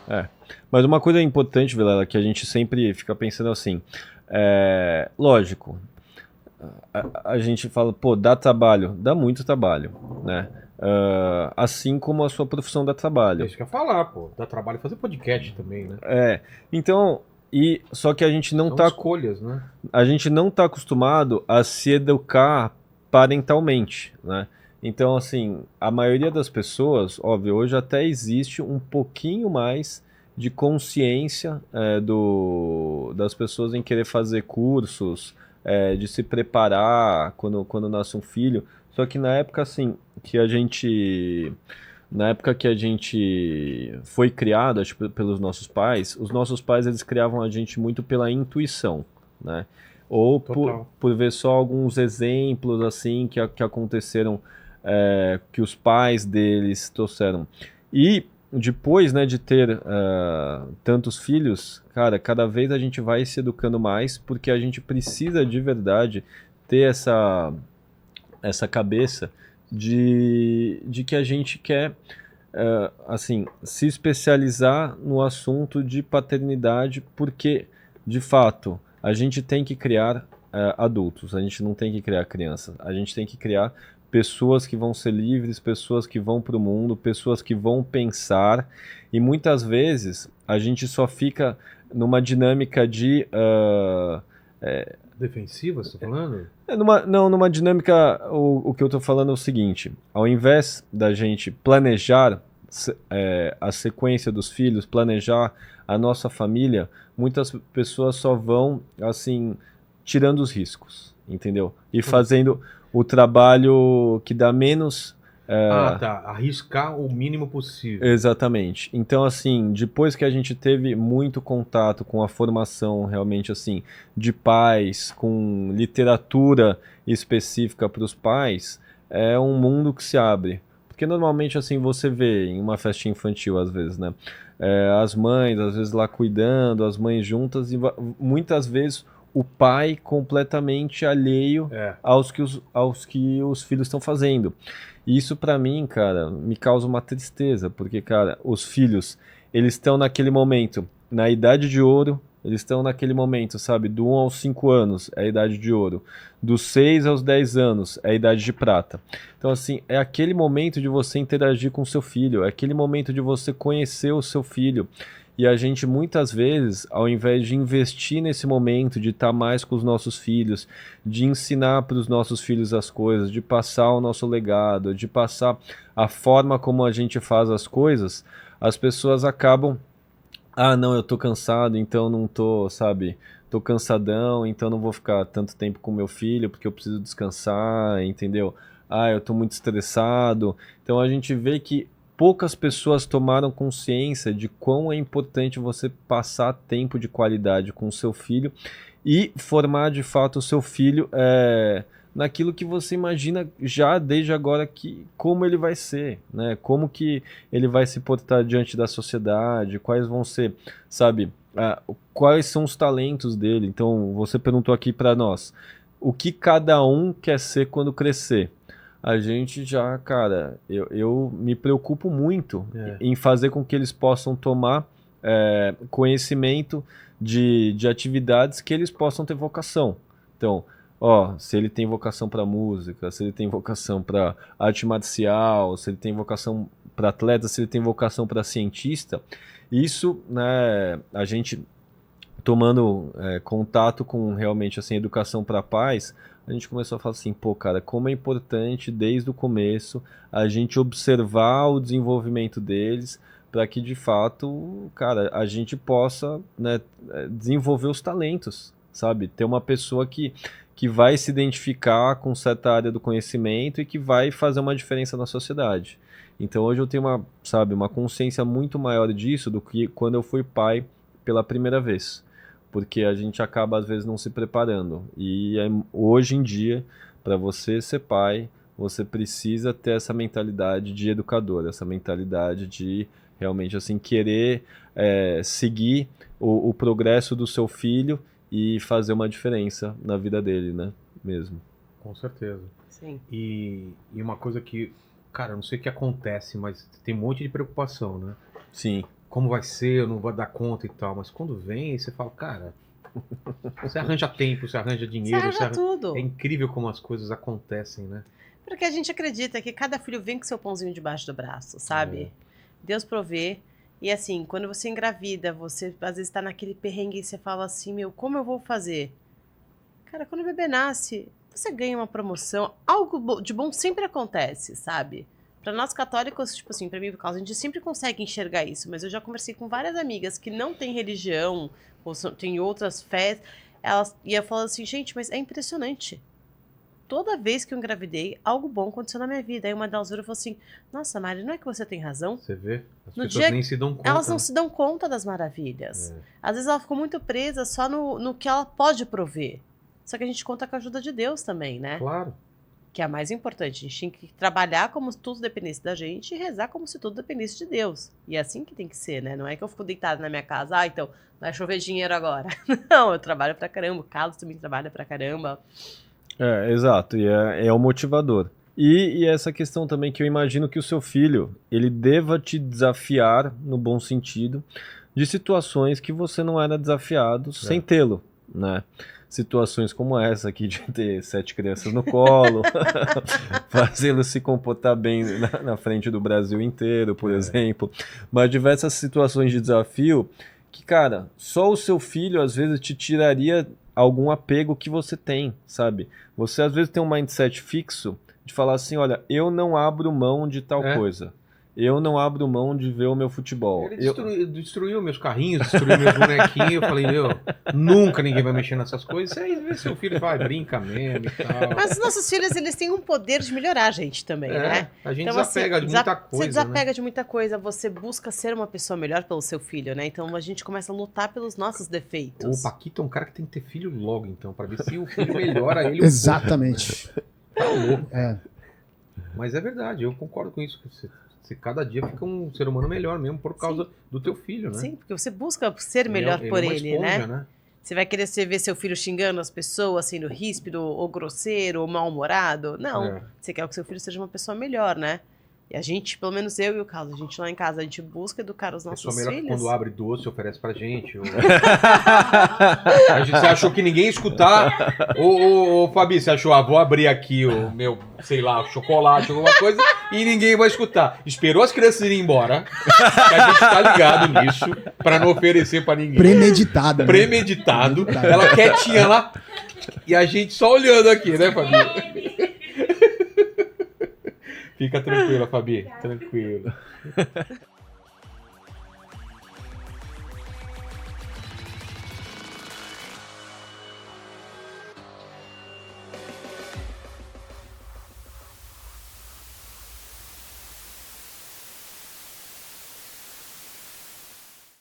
É. Mas uma coisa importante, Vilela, que a gente sempre fica pensando assim, lógico, a gente fala, pô, dá trabalho, dá muito trabalho, né? Assim como a sua profissão dá É trabalho. isso que eu ia falar, pô. Dá trabalho fazer podcast também, né? É, então, só que São escolhas, né? a gente não tá acostumado a se educar parentalmente, né? Então, assim, a maioria das pessoas, óbvio, hoje até existe um pouquinho mais de consciência das pessoas em querer fazer cursos, de se preparar quando nasce um filho. Só que na época, assim, que a gente na época que a gente foi criado, acho que pelos nossos pais, os nossos pais eles criavam a gente muito pela intuição, né? Ou Total. por ver só alguns exemplos assim que aconteceram, que os pais deles trouxeram. E depois, né, de ter tantos filhos, cara, cada vez a gente vai se educando mais porque a gente precisa de verdade ter essa cabeça de que a gente quer, assim, se especializar no assunto de paternidade, porque, de fato, a gente tem que criar adultos, a gente não tem que criar crianças, a gente tem que criar pessoas que vão ser livres, pessoas que vão para o mundo, pessoas que vão pensar, e muitas vezes a gente só fica numa dinâmica de Defensiva, você tá falando? não, numa dinâmica, o que eu tô falando é o seguinte: ao invés da gente planejar a sequência dos filhos, planejar a nossa família, muitas pessoas só vão, assim, tirando os riscos, entendeu? E Como assim? fazendo o trabalho que dá menos. Ah, é, tá. Arriscar o mínimo possível. Exatamente. Então, assim, depois que a gente teve muito contato com a formação realmente assim de pais, com literatura específica para os pais, é um mundo que se abre. Porque normalmente assim você vê em uma festinha infantil às vezes, né? As mães às vezes lá cuidando, as mães juntas e muitas vezes o pai completamente alheio É. aos que os filhos estão fazendo. E isso pra mim, cara, me causa uma tristeza, porque, cara, os filhos, eles estão naquele momento, na idade de ouro, eles estão naquele momento, sabe, do 1 aos 5 anos é a idade de ouro, dos 6 aos 10 anos é a idade de prata. Então, assim, é aquele momento de você interagir com o seu filho, é aquele momento de você conhecer o seu filho. E a gente muitas vezes, ao invés de investir nesse momento, de estar mais com os nossos filhos, de ensinar para os nossos filhos as coisas, de passar o nosso legado, de passar a forma como a gente faz as coisas, as pessoas acabam, ah, não, eu tô cansado, então não tô, sabe, tô cansadão, então não vou ficar tanto tempo com meu filho porque eu preciso descansar, entendeu? Ah, eu tô muito estressado. Então a gente vê que poucas pessoas tomaram consciência de quão é importante você passar tempo de qualidade com o seu filho e formar de fato o seu filho naquilo que você imagina já desde agora que como ele vai ser, né? Como que ele vai se portar diante da sociedade, quais vão ser, sabe, quais são os talentos dele. Então, você perguntou aqui para nós, o que cada um quer ser quando crescer? A gente já, cara, eu me preocupo muito É. em fazer com que eles possam tomar conhecimento de atividades que eles possam ter vocação. Então, ó, se ele tem vocação para música, se ele tem vocação para arte marcial, se ele tem vocação para atleta, se ele tem vocação para cientista, isso, né, a gente tomando contato com realmente assim educação para pais, a gente começou a falar assim, pô, cara, como é importante desde o começo a gente observar o desenvolvimento deles para que de fato, cara, a gente possa, né, desenvolver os talentos, sabe? Ter uma pessoa que vai se identificar com certa área do conhecimento e que vai fazer uma diferença na sociedade. Então hoje eu tenho uma, sabe, uma consciência muito maior disso do que quando eu fui pai pela primeira vez, porque a gente acaba às vezes não se preparando. Hoje em dia, para você ser pai, você precisa ter essa mentalidade de educador, essa mentalidade de realmente assim querer seguir o progresso do seu filho e fazer uma diferença na vida dele, né? Mesmo. Com certeza. Sim. E uma coisa que, cara, eu não sei o que acontece, mas tem um monte de preocupação, né? Sim. como vai ser, eu não vou dar conta e tal. Mas quando vem, aí você fala, cara, você arranja tempo, você arranja dinheiro. Você arranja tudo. É incrível como as coisas acontecem, né? Porque a gente acredita que cada filho vem com seu pãozinho debaixo do braço, sabe? Deus provê. E assim, quando você engravida, você às vezes tá naquele perrengue e você fala assim, meu, como eu vou fazer? Cara, quando o bebê nasce, você ganha uma promoção. Algo de bom sempre acontece, sabe? Pra nós católicos, tipo assim, pra mim, por causa, a gente sempre consegue enxergar isso. Mas eu já conversei com várias amigas que não têm religião, ou têm outras fés. Elas iam falando assim, gente, mas é impressionante. Toda vez que eu engravidei, algo bom aconteceu na minha vida. Aí uma delas virou e falou assim, nossa, Mari, não é que você tem razão? Você vê? As No pessoas dia nem se dão conta. Elas não né? se dão conta das maravilhas. Às vezes ela ficou muito presa só no que ela pode prover. Só que a gente conta com a ajuda de Deus também, né? Claro. Que é a mais importante. A gente tem que trabalhar como se tudo dependesse da gente e rezar como se tudo dependesse de Deus. E é assim que tem que ser, né? Não é que eu fico deitada na minha casa, então vai chover dinheiro agora. Não, eu trabalho pra caramba. O Carlos também trabalha pra caramba. Exato, e é o motivador. E essa questão também que eu imagino que o seu filho, ele deva te desafiar, no bom sentido, de situações que você não era desafiado sem tê-lo, né? Situações como essa aqui de ter 7 crianças no colo, fazê-lo se comportar bem na frente do Brasil inteiro, por exemplo. Mas diversas situações de desafio que, cara, só o seu filho às vezes te tiraria algum apego que você tem, sabe? Você às vezes tem um mindset fixo de falar assim, olha, eu não abro mão de tal coisa. Eu não abro mão de ver o meu futebol. Ele destruiu meus carrinhos, destruiu meus bonequinhos. Eu falei, meu, nunca ninguém vai mexer nessas coisas. Aí vê seu filho vai, brinca mesmo e tal. Mas os nossos filhos, eles têm um poder de melhorar a gente também, né? A gente Então, desapega assim, de muita coisa. Você desapega né? de muita coisa, você busca ser uma pessoa melhor pelo seu filho, né? Então a gente começa a lutar pelos nossos defeitos. O Paquito é um cara que tem que ter filho logo, então, pra ver se o filho melhora ele. Exatamente. Tá louco. É. Mas é verdade, eu concordo com isso. Você cada dia fica um ser humano melhor mesmo por causa do teu filho, né? Sim, porque você busca ser melhor por é uma ele, esponja, né? Você vai querer ver seu filho xingando as pessoas, sendo ríspido, ou grosseiro, ou mal-humorado? Não. Você quer que seu filho seja uma pessoa melhor, né? E a gente, pelo menos eu e o Carlos, a gente lá em casa, a gente busca educar os nossos melhor filhos. Que quando abre doce, oferece pra gente. Você achou que ninguém ia escutar? Ô, Fabi, você achou, vou abrir aqui o meu, sei lá, chocolate, alguma coisa, e ninguém vai escutar. Esperou as crianças irem embora, que a gente tá ligado nisso, pra não oferecer pra ninguém. Premeditado. Premeditado. Ela quietinha lá, e a gente só olhando aqui, né, Fabi? Fica tranquila, Fabi. Tranquilo.